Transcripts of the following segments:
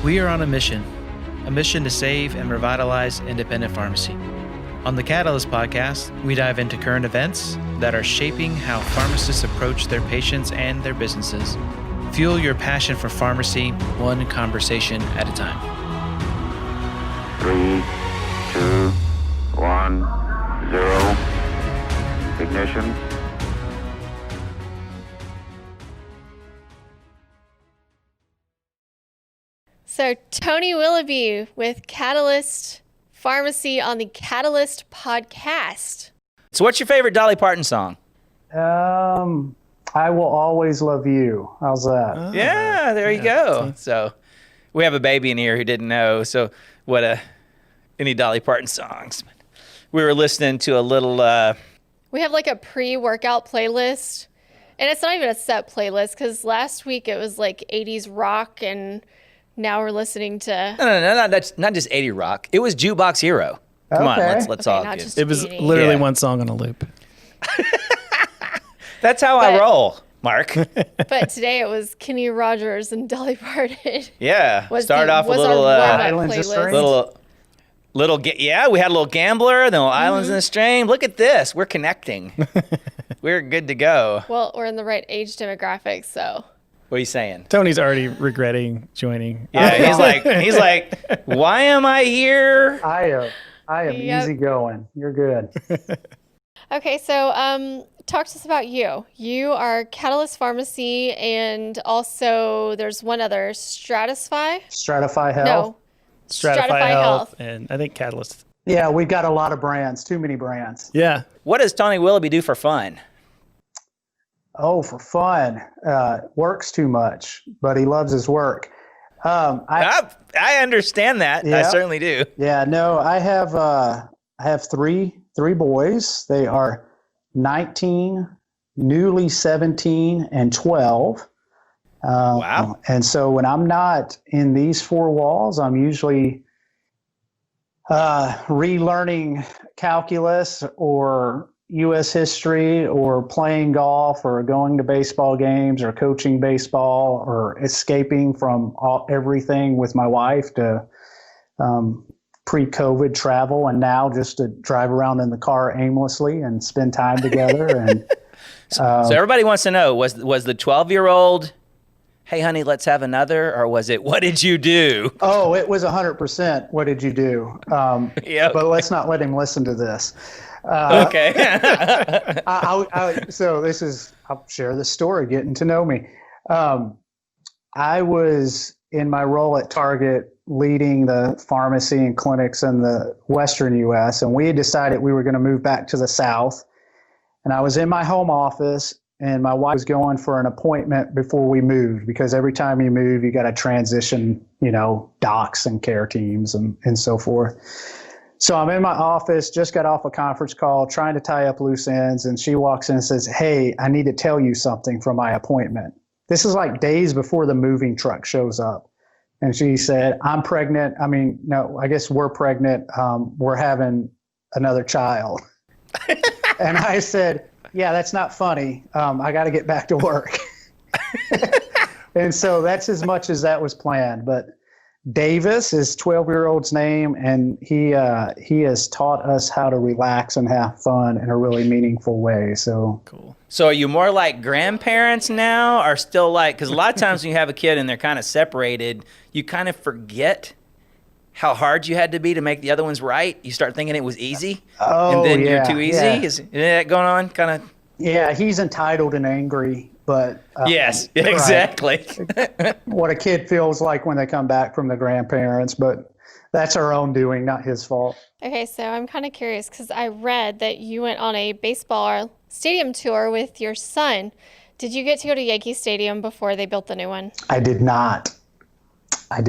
We are on a mission to save and revitalize independent pharmacy. On the Catalyst podcast, we dive into current events that are shaping how pharmacists approach their patients and their businesses. Fuel your passion for pharmacy, one conversation at a time. 3, 2, 1, 0. Ignition. So Tony Willoughby with Catalyst Pharmacy on the Catalyst podcast. So what's your favorite Dolly Parton song? I Will Always Love You. How's that? Oh, yeah, there you go. So we have a baby in here who didn't know. So any Dolly Parton songs? We were listening to a little. We have like a pre-workout playlist, and it's not even a set playlist because last week it was like 80s rock, and now we're listening to. No, that's not just 80 rock. It was Jukebox Hero. Come on, let's all not get just It was 80. literally one song on a loop. That's how I roll, Mark. But today it was Kenny Rogers and Dolly Parton. Yeah, Was start off a was little, our warm-up Islands of playlist. String. yeah, we had a little Gambler, then Islands in the Stream. Look at this, we're connecting. We're good to go. Well, we're in the right age demographic, so. What are you saying? Tony's already regretting joining. Yeah, he's like, why am I here? I am Yep. easy going. You're good. Okay, so talk to us about you. You are Catalyst Pharmacy, and also there's one other, StratiFi? StratiFi Health. No, StratiFi Health, and I think Catalyst. Yeah, we've got a lot of brands. Too many brands. Yeah. What does Tony Willoughby do for fun? Oh, for fun. Works too much, but he loves his work. I understand that. I Yeah. certainly do. Yeah, no, I have three boys. They are 19, newly 17, and 12. Wow. And so when I'm not in these four walls, I'm usually relearning calculus or U.S. history or playing golf or going to baseball games or coaching baseball or escaping from everything with my wife to pre-COVID travel, and now just to drive around in the car aimlessly and spend time together. And So everybody wants to know, was the 12-year-old, hey, honey, let's have another, or was it, what did you do? oh, it was 100%. What did you do? Yep. But let's not let him listen to this. Okay. So I'll share this story, getting to know me. I was in my role at Target leading the pharmacy and clinics in the Western U.S., and we had decided we were going to move back to the South. And I was in my home office, and my wife was going for an appointment before we moved, because every time you move, you got to transition, docs and care teams and so forth. So I'm in my office, just got off a conference call, trying to tie up loose ends, and she walks in and says, "Hey, I need to tell you something from my appointment." This is like days before the moving truck shows up. And she said, "I'm pregnant. I mean, no, I guess we're pregnant. We're having another child." And I said, "Yeah, that's not funny. I got to get back to work." And so that's as much as that was planned. But Davis is 12-year-old's name, and he has taught us how to relax and have fun in a really meaningful way. So Cool. So are you more like grandparents now, or still like, because a lot of times when you have a kid and they're kind of separated, you kind of forget how hard you had to be to make the other ones right. You start thinking it was easy, and then you're too easy. Yeah. Is that going on? Kind of. Yeah, he's entitled and angry, but Yes, right. exactly. What a kid feels like when they come back from the grandparents, but that's our own doing, not his fault. Okay, so I'm kind of curious because I read that you went on a baseball stadium tour with your son. Did you get to go to Yankee Stadium before they built the new one? I did not. I've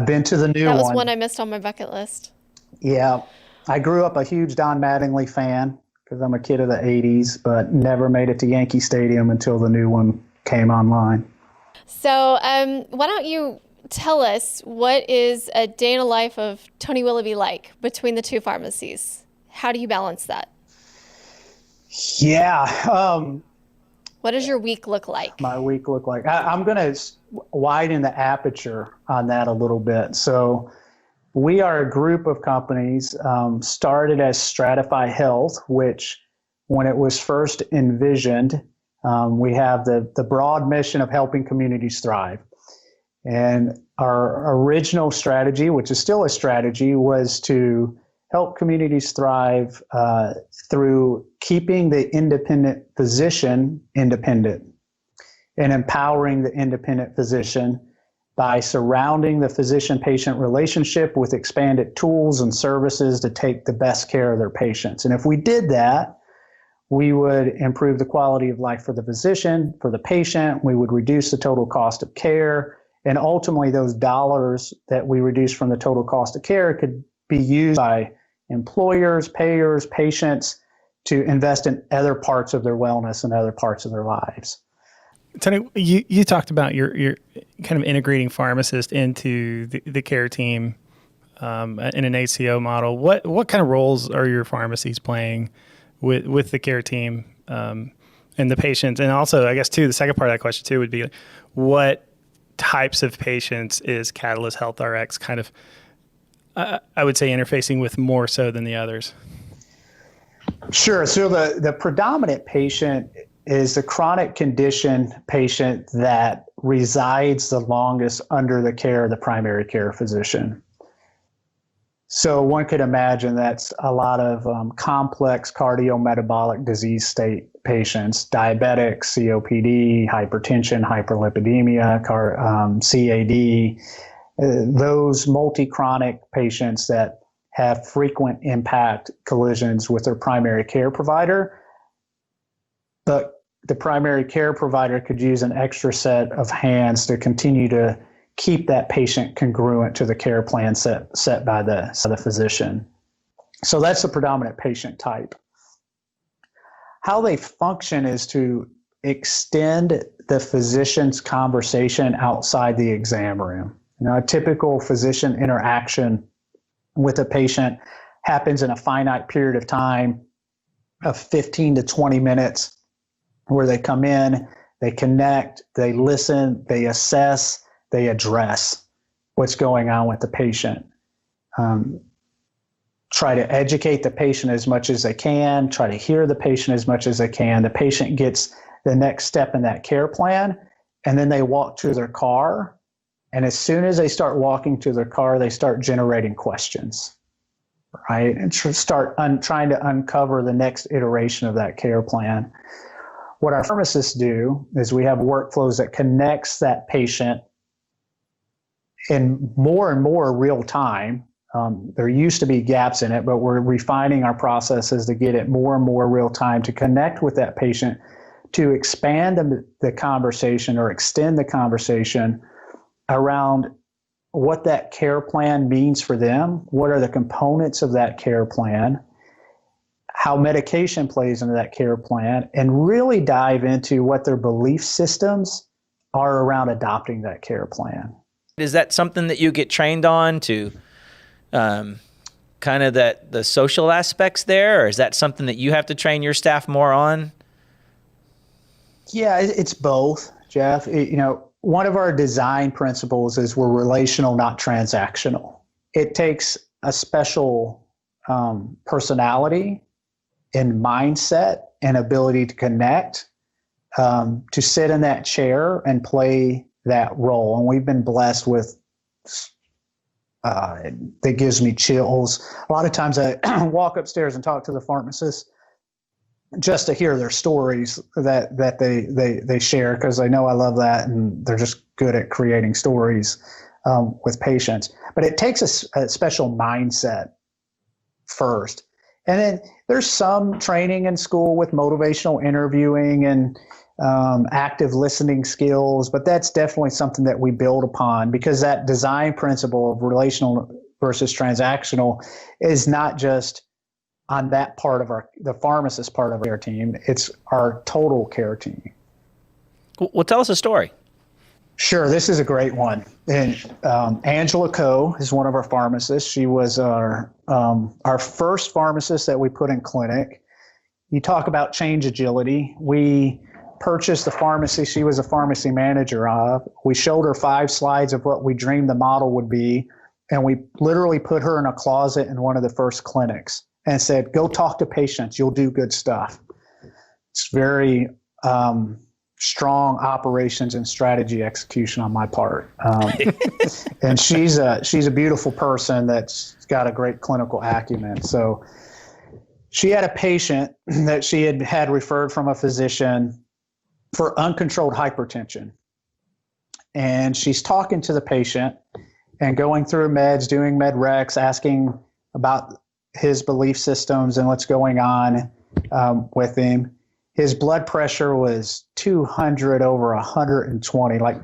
been to the new That was one. one I missed on my bucket list. Yeah. I grew up a huge Don Mattingly fan because I'm a kid of the 80s, but never made it to Yankee Stadium until the new one came online. So why don't you tell us, what is a day in the life of Tony Willoughby like between the two pharmacies? How do you balance that? Yeah. What does your week look like? My week look like? I'm going to widen the aperture on that a little bit. So we are a group of companies started as StratiFi Health, which when it was first envisioned, we have the broad mission of helping communities thrive. And our original strategy, which is still a strategy, was to help communities thrive through keeping the independent physician independent and empowering the independent physician by surrounding the physician-patient relationship with expanded tools and services to take the best care of their patients. And if we did that, we would improve the quality of life for the physician, for the patient. We would reduce the total cost of care. And ultimately, those dollars that we reduce from the total cost of care could be used by employers, payers, patients to invest in other parts of their wellness and other parts of their lives. Tony, you talked about your kind of integrating pharmacist into the care team in an ACO model. What kind of roles are your pharmacies playing with the care team and the patients? And also, I guess, too, the second part of that question, too, would be what types of patients is Catalyst Health RX kind of, I would say, interfacing with more so than the others? Sure. So the predominant patient is the chronic condition patient that resides the longest under the care of the primary care physician. So one could imagine that's a lot of complex cardiometabolic disease state patients, diabetics, COPD, hypertension, hyperlipidemia, CAD, those multi-chronic patients that have frequent impact collisions with their primary care provider. But the primary care provider could use an extra set of hands to continue to keep that patient congruent to the care plan set by the physician. So that's the predominant patient type. How they function is to extend the physician's conversation outside the exam room. You know, a typical physician interaction with a patient happens in a finite period of time of 15 to 20 minutes, where they come in, they connect, they listen, they assess, they address what's going on with the patient. Try to educate the patient as much as they can, try to hear the patient as much as they can. The patient gets the next step in that care plan, and then they walk to their car. And as soon as they start walking to their car, they start generating questions, right? And start trying to uncover the next iteration of that care plan. What our pharmacists do is we have workflows that connects that patient in more and more real time. There used to be gaps in it, but we're refining our processes to get it more and more real time to connect with that patient, to expand the conversation or extend the conversation around what that care plan means for them, what are the components of that care plan, how medication plays into that care plan, and really dive into what their belief systems are around adopting that care plan. Is that something that you get trained on to kind of the social aspects there, or is that something that you have to train your staff more on? Yeah, it's both, Jeff. One of our design principles is we're relational, not transactional. It takes a special personality and mindset and ability to connect, to sit in that chair and play that role. And we've been blessed with, that gives me chills. A lot of times I walk upstairs and talk to the pharmacists just to hear their stories that they share, because I know I love that, and they're just good at creating stories with patients. But it takes a special mindset first. And then there's some training in school with motivational interviewing and active listening skills, but that's definitely something that we build upon, because that design principle of relational versus transactional is not just on that part of the pharmacist part of our team, it's our total care team. Well, tell us a story. Sure, this is a great one. And Angela Coe is one of our pharmacists. She was our first pharmacist that we put in clinic. You talk about change agility. We purchased the pharmacy she was a pharmacy manager of. We showed her 5 slides of what we dreamed the model would be, and we literally put her in a closet in one of the first clinics and said, go talk to patients. You'll do good stuff. It's very strong operations and strategy execution on my part. And she's a beautiful person that's got a great clinical acumen. So she had a patient that she had referred from a physician for uncontrolled hypertension. And she's talking to the patient and going through meds, doing med recs, asking about his belief systems and what's going on with him. His blood pressure was 200 over 120, like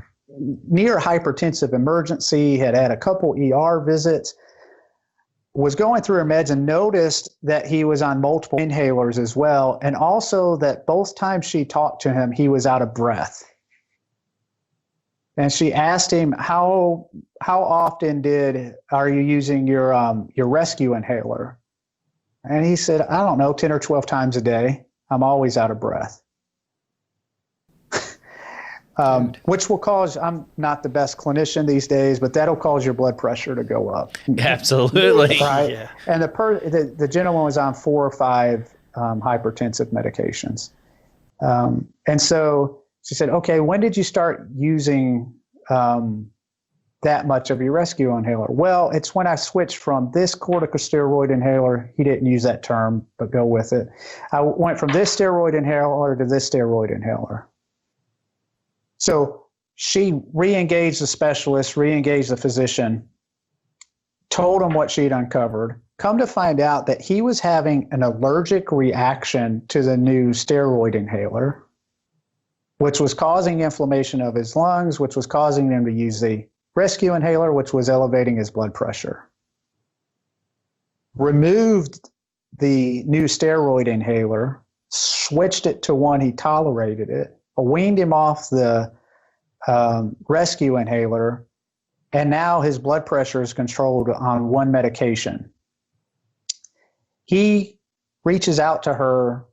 near hypertensive emergency, had a couple ER visits, was going through her meds and noticed that he was on multiple inhalers as well. And also that both times she talked to him, he was out of breath. And she asked him, how often are you using your rescue inhaler? And he said, I don't know, 10 or 12 times a day. I'm always out of breath. Which will cause, I'm not the best clinician these days, but that'll cause your blood pressure to go up. Absolutely. Right? Yeah. And the gentleman was on 4 or 5 hypertensive medications. And so she said, okay, when did you start using that much of your rescue inhaler? Well, it's when I switched from this corticosteroid inhaler. He didn't use that term, but go with it. I went from this steroid inhaler to this steroid inhaler. So she re-engaged the specialist, re-engaged the physician, told him what she'd uncovered. Come to find out that he was having an allergic reaction to the new steroid inhaler, which was causing inflammation of his lungs, which was causing him to use the rescue inhaler, which was elevating his blood pressure. Removed the new steroid inhaler, switched it to one he tolerated it, weaned him off the rescue inhaler, and now his blood pressure is controlled on one medication. He reaches out to her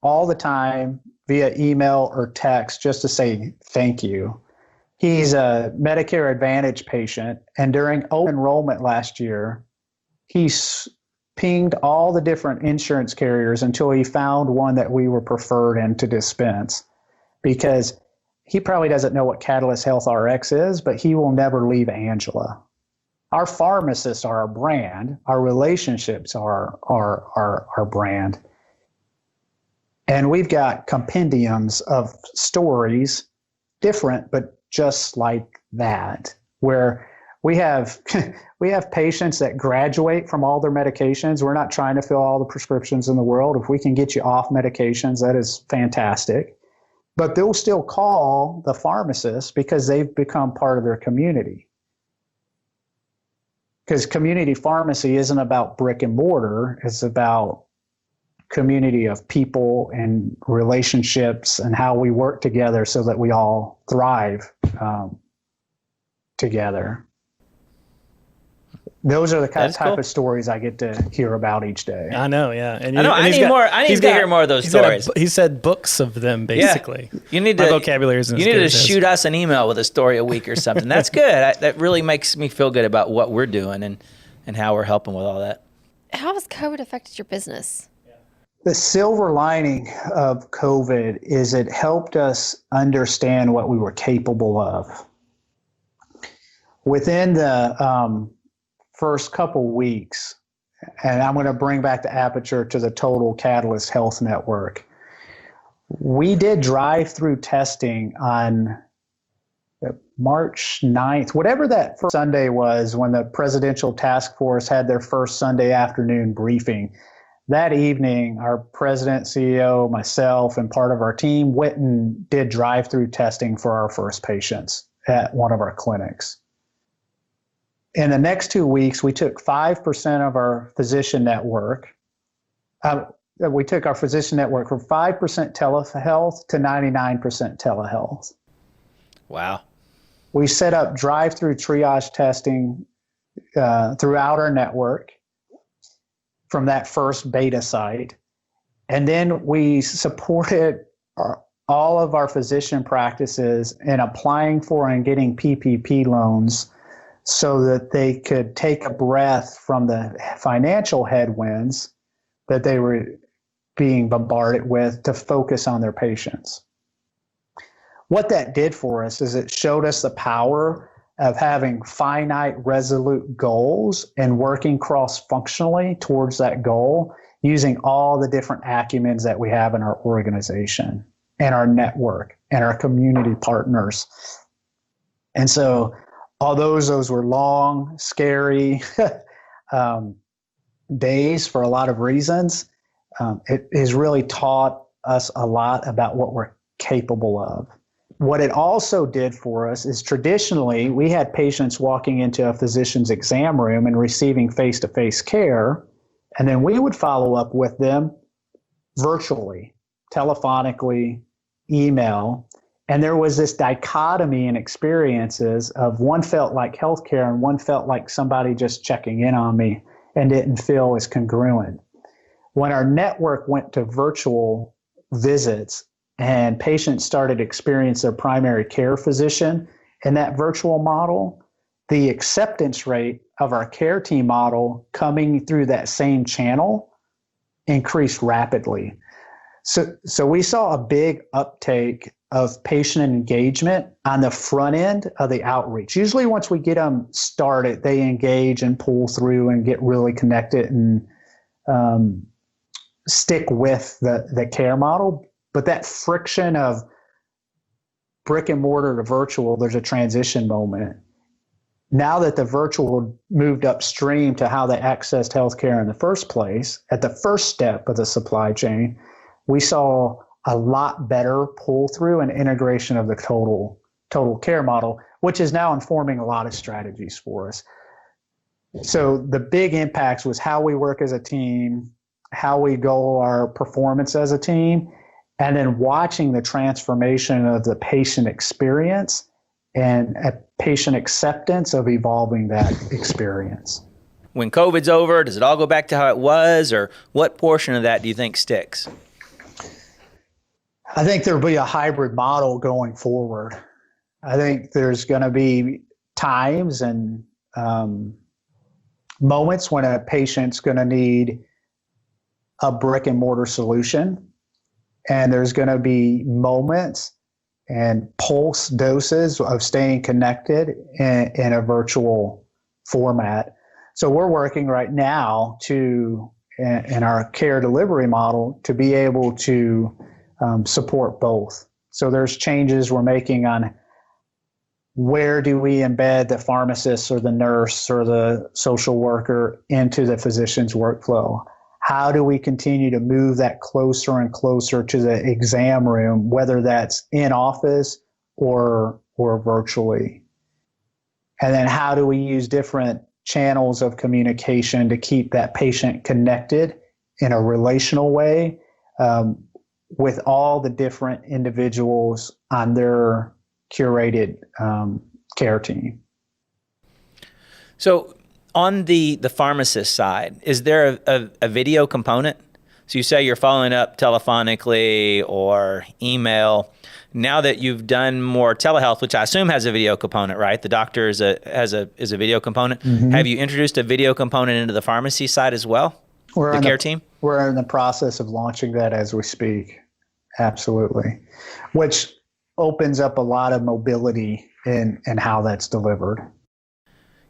all the time via email or text just to say thank you. He's a Medicare Advantage patient, and during open enrollment last year, he pinged all the different insurance carriers until he found one that we were preferred in to dispense, because he probably doesn't know what Catalyst Health RX is, but he will never leave Angela. Our pharmacists are our brand. Our relationships are our brand. And we've got compendiums of stories, different, but just like that, where we have patients that graduate from all their medications. We're not trying to fill all the prescriptions in the world. If we can get you off medications, that is fantastic. But they'll still call the pharmacist because they've become part of their community. Because community pharmacy isn't about brick and mortar. It's about community of people and relationships and how we work together so that we all thrive together. Those are the type of stories I get to hear about each day. I know, yeah. And I need to hear more of those stories. He said books of them, basically. Yeah. You need My to vocabulary isn't You as need good to as his. shoot us an email with a story a week or something. That's good. That really makes me feel good about what we're doing and how we're helping with all that. How has COVID affected your business? The silver lining of COVID is it helped us understand what we were capable of. Within the first couple weeks, and I'm going to bring back the aperture to the total Catalyst Health Network, we did drive-through testing on March 9th, whatever that first Sunday was when the Presidential Task Force had their first Sunday afternoon briefing. That evening, our president, CEO, myself, and part of our team went and did drive-through testing for our first patients at one of our clinics. In the next 2 weeks, we took 5% of our physician network. We took our physician network from 5% telehealth to 99% telehealth. Wow. We set up drive-through triage testing throughout our network from that first beta site. And then we supported all of our physician practices in applying for and getting PPP loans so that they could take a breath from the financial headwinds that they were being bombarded with to focus on their patients. What that did for us is it showed us the power of having finite, resolute goals and working cross-functionally towards that goal using all the different acumens that we have in our organization and our network and our community partners. And so, although those were long, scary days for a lot of reasons, it has really taught us a lot about what we're capable of. What it also did for us is traditionally we had patients walking into a physician's exam room and receiving face-to-face care, and then we would follow up with them virtually, telephonically, email, and there was this dichotomy in experiences of one felt like healthcare and one felt like somebody just checking in on me and didn't feel as congruent. When our network went to virtual visits and patients started to experience their primary care physician in that virtual model, the acceptance rate of our care team model coming through that same channel increased rapidly. So we saw a big uptake of patient engagement on the front end of the outreach. Usually once we get them started, they engage and pull through and get really connected and stick with the care model. But that friction of brick and mortar to virtual, there's a transition moment. Now that the virtual moved upstream to how they accessed healthcare in the first place, at the first step of the supply chain, we saw a lot better pull through and integration of the total care model, which is now informing a lot of strategies for us. So the big impacts was how we work as a team, how we goal our performance as a team, and then watching the transformation of the patient experience and a patient acceptance of evolving that experience. When COVID's over, does it all go back to how it was, or what portion of that do you think sticks? I think there'll be a hybrid model going forward. I think there's going to be times and moments when a patient's going to need a brick and mortar solution. And there's going to be moments and pulse doses of staying connected in a virtual format. So we're working right now to, in our care delivery model, to be able to support both. So there's changes we're making on where do we embed the pharmacist or the nurse or the social worker into the physician's workflow? How do we continue to move that closer and closer to the exam room, whether that's in office or virtually? And then how do we use different channels of communication to keep that patient connected in a relational way with all the different individuals on their curated care team? So on the pharmacist side, is there a video component? So you say you're following up telephonically or email. Now that you've done more telehealth, which I assume has a video component, right? The doctor is a video component. Mm-hmm. Have you introduced a video component into the pharmacy side as well? The care team? We're in the process of launching that as we speak. Absolutely. Which opens up a lot of mobility in how that's delivered.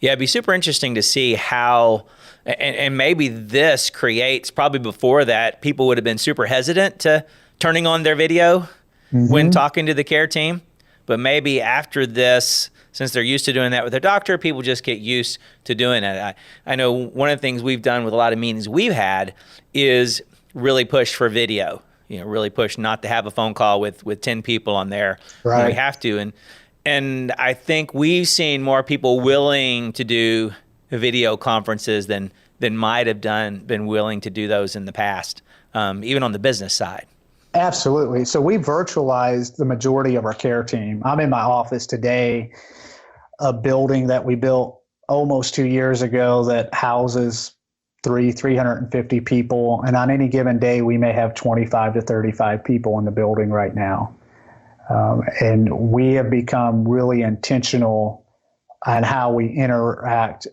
Yeah, it'd be super interesting to see how, and maybe this creates, probably before that, people would have been super hesitant to turning on their video when talking to the care team. But maybe after this, since they're used to doing that with their doctor, people just get used to doing it. I know one of the things we've done with a lot of meetings we've had is really push for video. Really push not to have a phone call with 10 people on there when we have to. And I think we've seen more people willing to do video conferences than might have been willing to do those in the past, even on the business side. Absolutely. So we virtualized the majority of our care team. I'm in my office today, a building that we built almost 2 years ago that houses 350 people. And on any given day, we may have 25 to 35 people in the building right now. And we have become really intentional on how we interact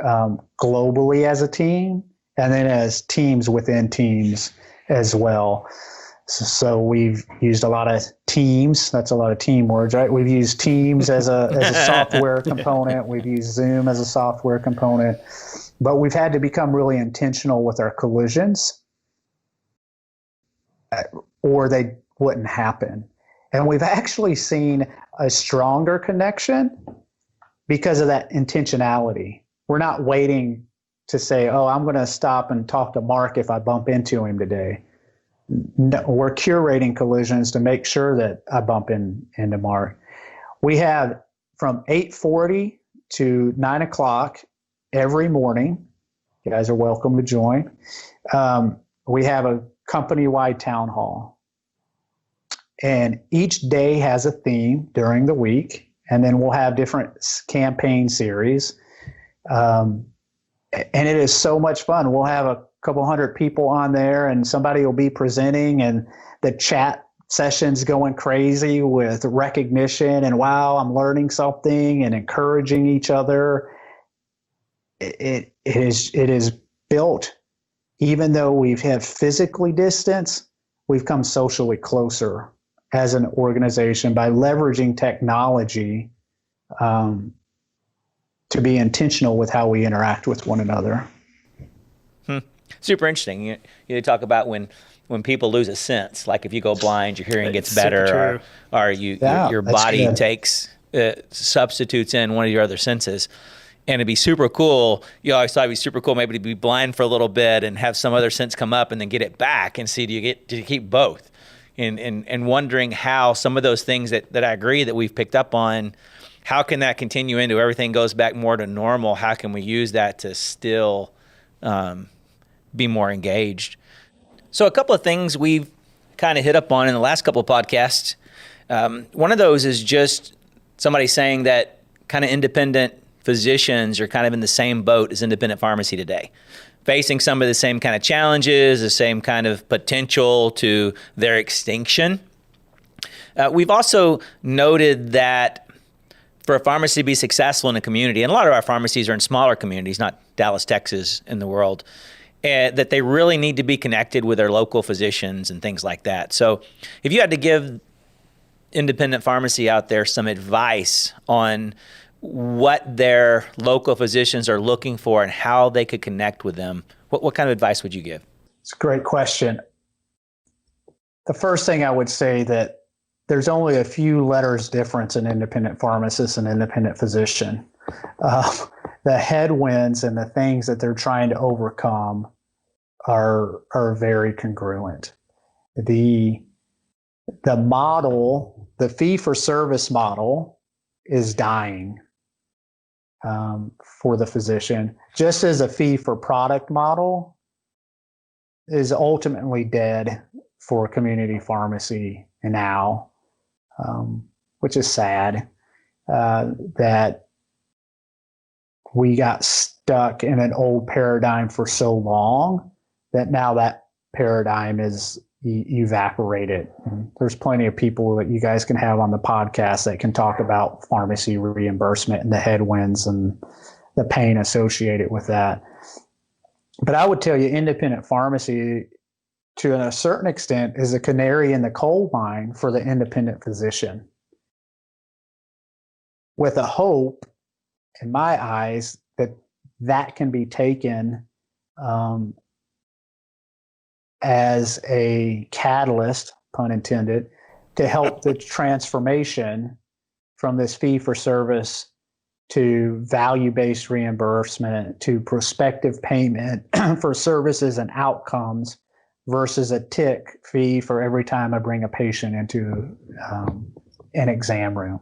globally as a team, and then as teams within teams as well. So we've used a lot of Teams. That's a lot of team words, right? We've used Teams as a software component. We've used Zoom as a software component. But we've had to become really intentional with our collisions, or they wouldn't happen. And we've actually seen a stronger connection because of that intentionality. We're not waiting to say, oh, I'm going to stop and talk to Mark if I bump into him today. No, we're curating collisions to make sure that I bump into Mark. We have from 8:40 to 9 o'clock every morning. You guys are welcome to join. We have a company-wide town hall. And each day has a theme during the week. And then we'll have different campaign series. And it is so much fun. We'll have a couple hundred people on there, and somebody will be presenting, and the chat session's going crazy with recognition and, wow, I'm learning something, and encouraging each other. It is built, even though we've had physically distance, we've come socially closer as an organization by leveraging technology to be intentional with how we interact with one another. Super interesting. You talk about when people lose a sense, like if you go blind, your hearing gets better, or your body takes substitutes in one of your other senses. And it'd be super cool. You always thought it'd be super cool maybe to be blind for a little bit and have some other sense come up and then get it back and see, do you keep both? And wondering how some of those things that I agree that we've picked up on, how can that continue into everything goes back more to normal? How can we use that to still be more engaged? So a couple of things we've kind of hit up on in the last couple of podcasts. One of those is just somebody saying that kind of independent physicians are kind of in the same boat as independent pharmacy today, facing some of the same kind of challenges, the same kind of potential to their extinction. We've also noted that for a pharmacy to be successful in a community, and a lot of our pharmacies are in smaller communities, not Dallas, Texas in the world, that they really need to be connected with their local physicians and things like that. So if you had to give independent pharmacy out there some advice on what their local physicians are looking for and how they could connect with them, what kind of advice would you give? It's a great question. The first thing I would say that there's only a few letters difference in independent pharmacist and independent physician. The headwinds and the things that they're trying to overcome are very congruent. The model, the fee-for-service model, is dying for the physician, just as a fee-for-product model is ultimately dead for community pharmacy now, which is sad that we got stuck in an old paradigm for so long that now that paradigm is evaporated. And there's plenty of people that you guys can have on the podcast that can talk about pharmacy reimbursement and the headwinds and the pain associated with that. But I would tell you, independent pharmacy, to a certain extent, is a canary in the coal mine for the independent physician, with a hope, in my eyes, that can be taken as a catalyst, pun intended, to help the transformation from this fee-for-service to value-based reimbursement to prospective payment for services and outcomes versus a tick fee for every time I bring a patient into an exam room.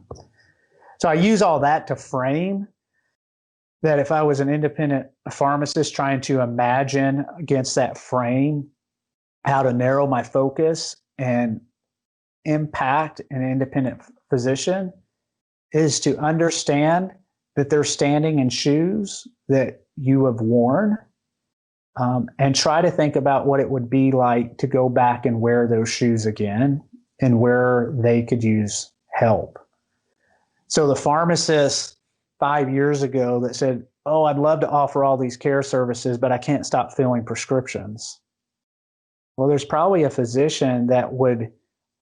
So I use all that to frame that if I was an independent pharmacist trying to imagine against that frame how to narrow my focus and impact an independent physician, is to understand that they're standing in shoes that you have worn, and try to think about what it would be like to go back and wear those shoes again and where they could use help. So the pharmacist 5 years ago that said, oh, I'd love to offer all these care services, but I can't stop filling prescriptions. Well, there's probably a physician that would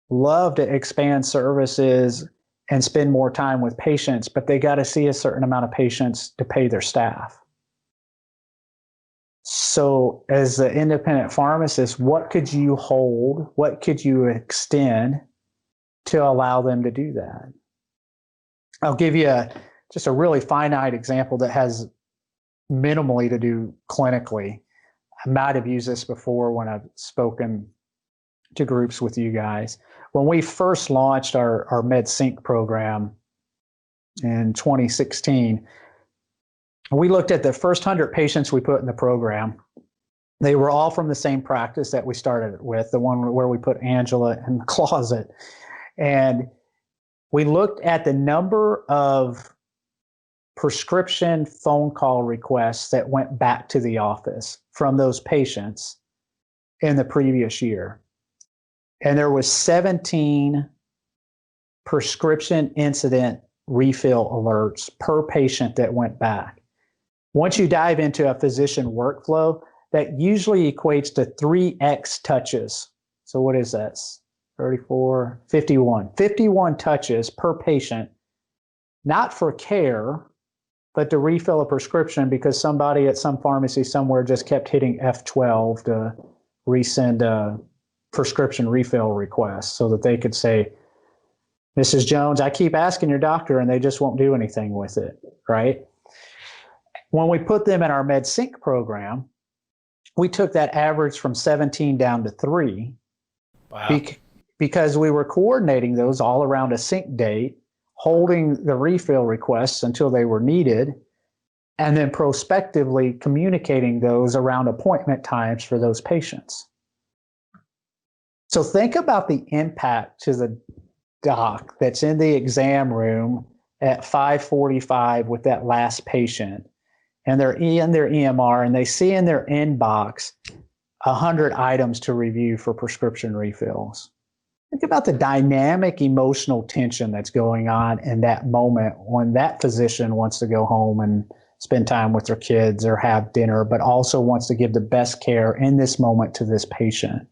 love to expand services and spend more time with patients, but they got to see a certain amount of patients to pay their staff. So as an independent pharmacist, what could you hold? What could you extend to allow them to do that? I'll give you just a really finite example that has minimally to do clinically. I might have used this before when I've spoken to groups with you guys. When we first launched our MedSync program in 2016, we looked at the first 100 patients we put in the program. They were all from the same practice that we started with, the one where we put Angela in the closet. And we looked at the number of prescription phone call requests that went back to the office from those patients in the previous year. And there was 17 prescription incident refill alerts per patient that went back. Once you dive into a physician workflow, that usually equates to 3x touches. So what is that? 34, 51. 51 touches per patient, not for care, but to refill a prescription because somebody at some pharmacy somewhere just kept hitting F12 to resend a prescription refill request so that they could say, Mrs. Jones, I keep asking your doctor and they just won't do anything with it, right? When we put them in our MedSync program, we took that average from 17 down to 3. Wow. Because we were coordinating those all around a sync date, holding the refill requests until they were needed, and then prospectively communicating those around appointment times for those patients. So think about the impact to the doc that's in the exam room at 5:45 with that last patient, and they're in their EMR and they see in their inbox 100 items to review for prescription refills. Think about the dynamic emotional tension that's going on in that moment when that physician wants to go home and spend time with their kids or have dinner, but also wants to give the best care in this moment to this patient.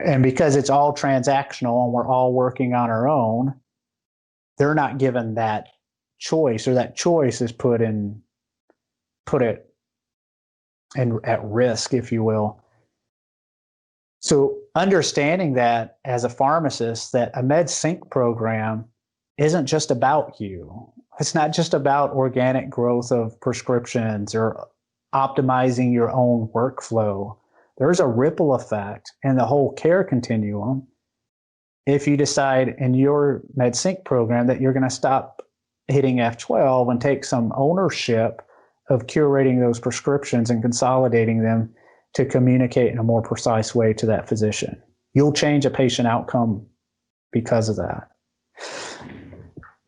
And because it's all transactional and we're all working on our own, they're not given that choice, or that choice is put at risk, if you will. So understanding that as a pharmacist, that a MedSync program isn't just about you. It's not just about organic growth of prescriptions or optimizing your own workflow. There's a ripple effect in the whole care continuum if you decide in your MedSync program that you're going to stop hitting F12 and take some ownership of curating those prescriptions and consolidating them to communicate in a more precise way to that physician. You'll change a patient outcome because of that.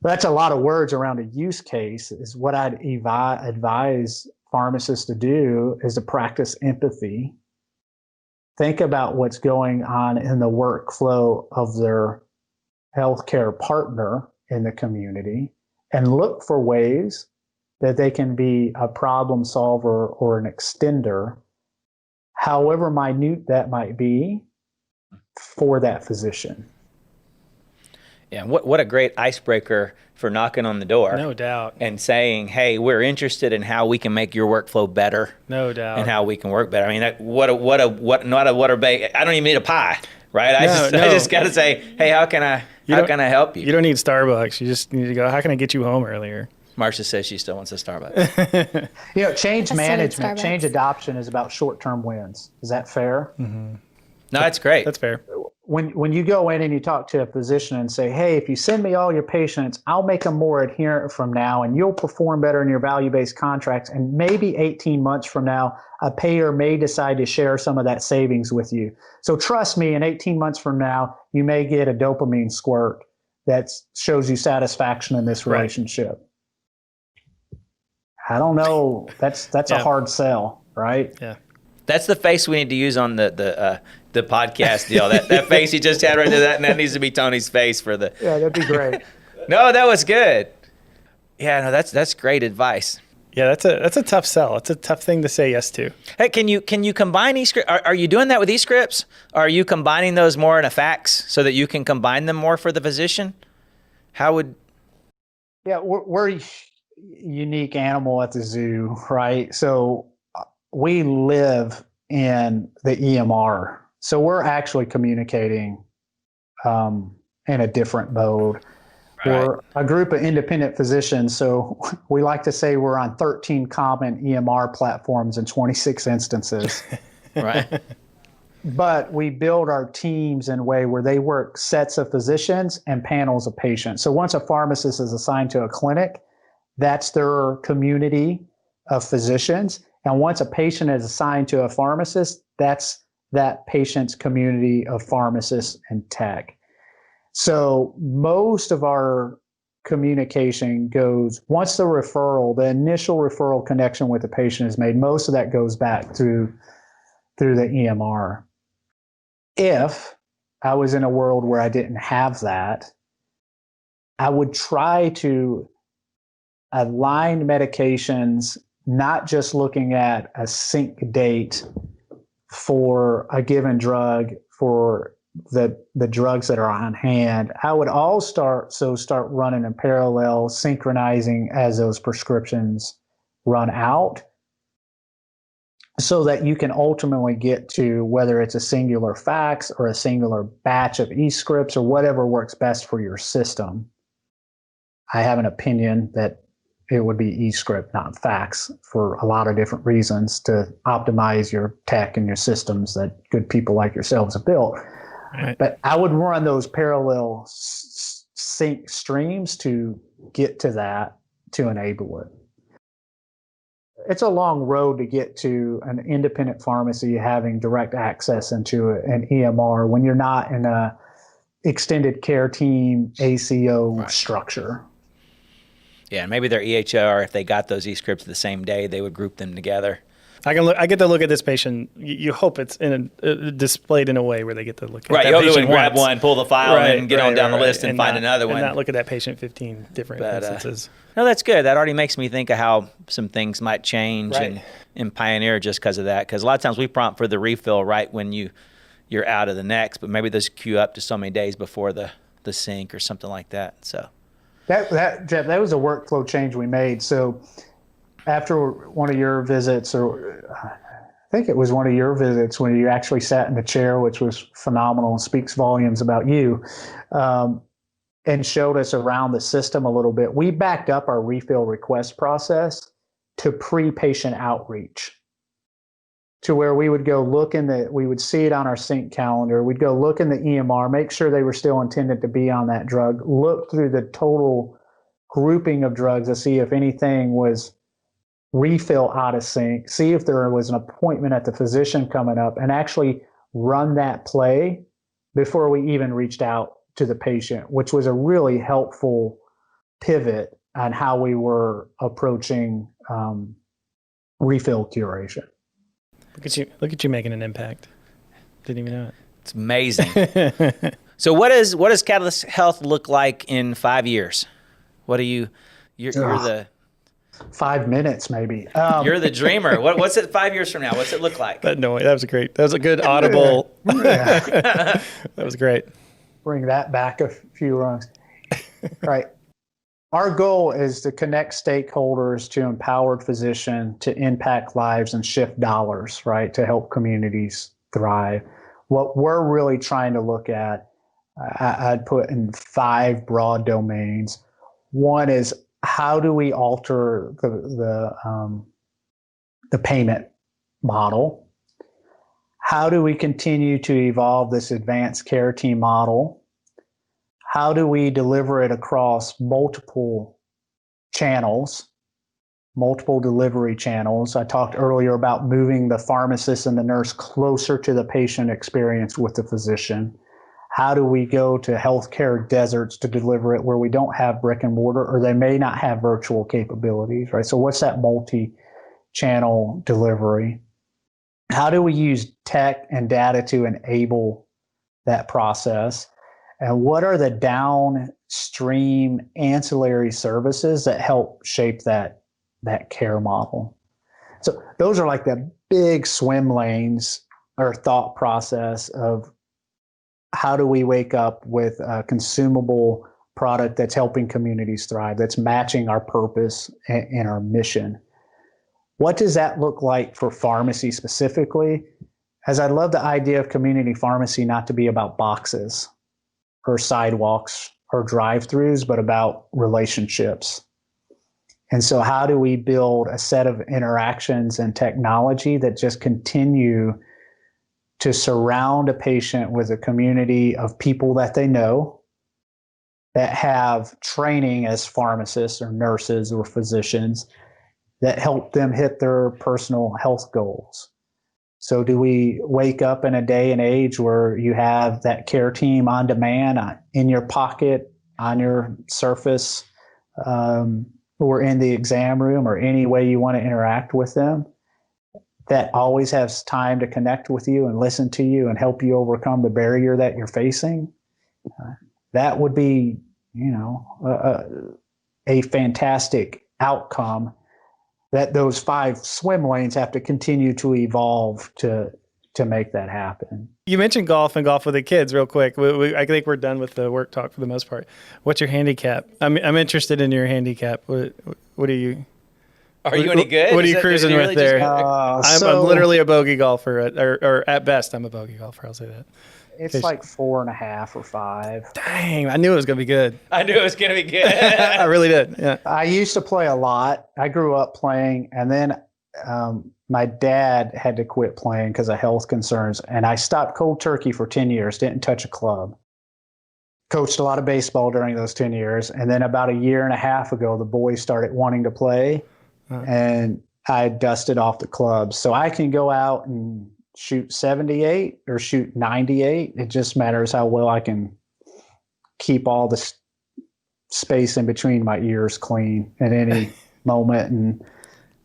That's a lot of words around a use case. Is what I'd advise pharmacists to do is to practice empathy. Think about what's going on in the workflow of their healthcare partner in the community and look for ways that they can be a problem solver or an extender, however minute that might be, for that physician. Yeah, what a great icebreaker for knocking on the door. No doubt. And saying, hey, we're interested in how we can make your workflow better. No doubt. And how we can work better. I mean, I don't even need a pie, right? I just got to say, hey, how can I help you? You don't need Starbucks. You just need to go, how can I get you home earlier? Marsha says she still wants a Starbucks. Change management, change adoption is about short-term wins. Is that fair? Mm-hmm. No, that's great. That's fair. When you go in and you talk to a physician and say, hey, if you send me all your patients, I'll make them more adherent from now and you'll perform better in your value-based contracts. And maybe 18 months from now, a payer may decide to share some of that savings with you. So trust me, in 18 months from now, you may get a dopamine squirt that shows you satisfaction in this relationship. I don't know. That's a hard sell, right? Yeah. That's the face we need to use on the the podcast deal. That face he just had right there, that needs to be Tony's face for the. Yeah, that'd be great. No, that was good. Yeah, no, that's great advice. Yeah, that's a tough sell. It's a tough thing to say yes to. Hey, can you combine eScript? Are you doing that with eScripts? Are you combining those more in a fax so that you can combine them more for the physician? How would? Yeah, we're a unique animal at the zoo, right? So we live in the EMR. So we're actually communicating in a different mode. Right. We're a group of independent physicians. So we like to say we're on 13 common EMR platforms in 26 instances. Right. But we build our teams in a way where they work sets of physicians and panels of patients. So once a pharmacist is assigned to a clinic, that's their community of physicians. And once a patient is assigned to a pharmacist, that's that patient's community of pharmacists and tech. So most of our communication goes, once the initial referral connection with the patient is made, most of that goes back through the EMR. If I was in a world where I didn't have that, I would try to align medications, not just looking at a sync date for a given drug for the drugs that are on hand. I would start running in parallel, synchronizing as those prescriptions run out, so that you can ultimately get to whether it's a singular fax or a singular batch of eScripts or whatever works best for your system. I have an opinion that it would be eScript, not fax, for a lot of different reasons to optimize your tech and your systems that good people like yourselves have built. Right. But I would run those parallel sync streams to get to that, to enable it. It's a long road to get to an independent pharmacy having direct access into an EMR when you're not in a extended care team ACO structure. Yeah, maybe their EHR, if they got those eScripts the same day, they would group them together. I get to look at this patient. You hope it's displayed in a way where they get to look at Right, that you hope patient they would grab once. one, pull the file, and get on down the list and find not, another one. And not look at that patient 15 different instances. No, that's good. That already makes me think of how some things might change Right. in Pioneer just because of that. Because a lot of times we prompt for the refill right when you're out of the next, but maybe those queue up to so many days before the sync or something like that. So That Jeff, that was a workflow change we made. So after one of your visits, or I think it was one of your visits when you actually sat in the chair, which was phenomenal and speaks volumes about you, and showed us around the system a little bit, we backed up our refill request process to pre-patient outreach, to where we would go look we would see it on our sync calendar. We'd go look in the EMR, make sure they were still intended to be on that drug, look through the total grouping of drugs to see if anything was refill out of sync, see if there was an appointment at the physician coming up, and actually run that play before we even reached out to the patient, which was a really helpful pivot on how we were approaching refill curation. Look at you making an impact. Didn't even know it. it's amazing. So what does Catalyst Health look like in 5 years? What are you're the 5 minutes maybe. You're the dreamer. What's it 5 years from now? What's it look like? That was great. That was a good audible. That was great. Bring that back a few rungs. Right. Our goal is to connect stakeholders to empowered physician to impact lives and shift dollars, right, to help communities thrive. What we're really trying to look at, I'd put in 5 broad domains. One is, how do we alter the payment model? How do we continue to evolve this advanced care team model? How do we deliver it across multiple channels, multiple delivery channels? I talked earlier about moving the pharmacist and the nurse closer to the patient experience with the physician. How do we go to healthcare deserts to deliver it where we don't have brick and mortar, or they may not have virtual capabilities, right? So what's that multi-channel delivery? how do we use tech and data to enable that process? And what are the downstream ancillary services that help shape that care model? So those are like the big swim lanes or thought process of how do we wake up with a consumable product that's helping communities thrive, that's matching our purpose and our mission. What does that look like for pharmacy specifically? As I love the idea of community pharmacy not to be about boxes or sidewalks or drive-throughs, but about relationships. And so how do we build a set of interactions and technology that just continue to surround a patient with a community of people that they know, that have training as pharmacists or nurses or physicians, that help them hit their personal health goals? So do we wake up in a day and age where you have that care team on demand, in your pocket, on your surface, or in the exam room, or any way you want to interact with them, that always has time to connect with you and listen to you and help you overcome the barrier that you're facing? That would be, a fantastic outcome that those 5 swim lanes have to continue to evolve to make that happen. You mentioned golf and golf with the kids real quick. I think we're done with the work talk for the most part. What's your handicap? I'm interested in your handicap. What are you? Are you any good? What are you cruising with there? I'm literally a bogey golfer, or at best, I'm a bogey golfer. I'll say that. It's like 4.5 or 5. Dang, I knew it was going to be good. I knew it was going to be good. I really did. Yeah. I used to play a lot. I grew up playing, and then my dad had to quit playing because of health concerns, and I stopped cold turkey for 10 years, didn't touch a club. Coached a lot of baseball during those 10 years, and then about a year and a half ago, the boys started wanting to play, and I dusted off the clubs. So I can go out and shoot 78 or shoot 98. It just matters how well I can keep all the space in between my ears clean at any moment.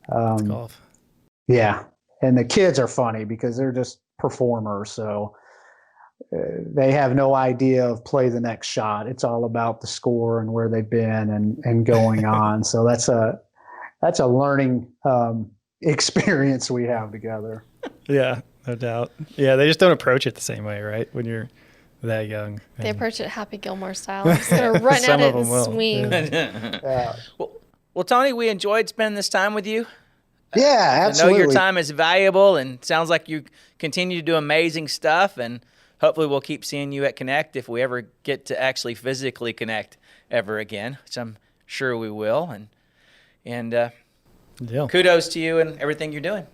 And golf. Yeah. And the kids are funny because they're just performers. So they have no idea of play the next shot. It's all about the score and where they've been and going on. So that's a learning experience we have together. Yeah, no doubt. Yeah, they just don't approach it the same way, right? When you're that young. They approach it Happy Gilmore style. I'm just going to run at it and swing. Yeah. Well, Tony, we enjoyed spending this time with you. Yeah, absolutely. I know your time is valuable, and sounds like you continue to do amazing stuff, and hopefully we'll keep seeing you at Connect if we ever get to actually physically connect ever again, which I'm sure we will. And kudos to you and everything you're doing.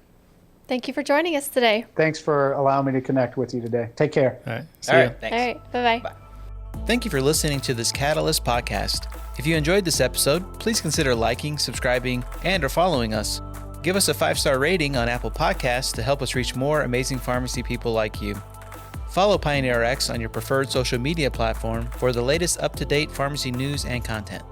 Thank you for joining us today. Thanks for allowing me to connect with you today. Take care. All right. All right. Thanks. All right. Bye-bye. Bye. Thank you for listening to this Catalyst podcast. If you enjoyed this episode, please consider liking, subscribing, and/or following us. Give us a 5-star rating on Apple Podcasts to help us reach more amazing pharmacy people like you. Follow PioneerRx on your preferred social media platform for the latest up-to-date pharmacy news and content.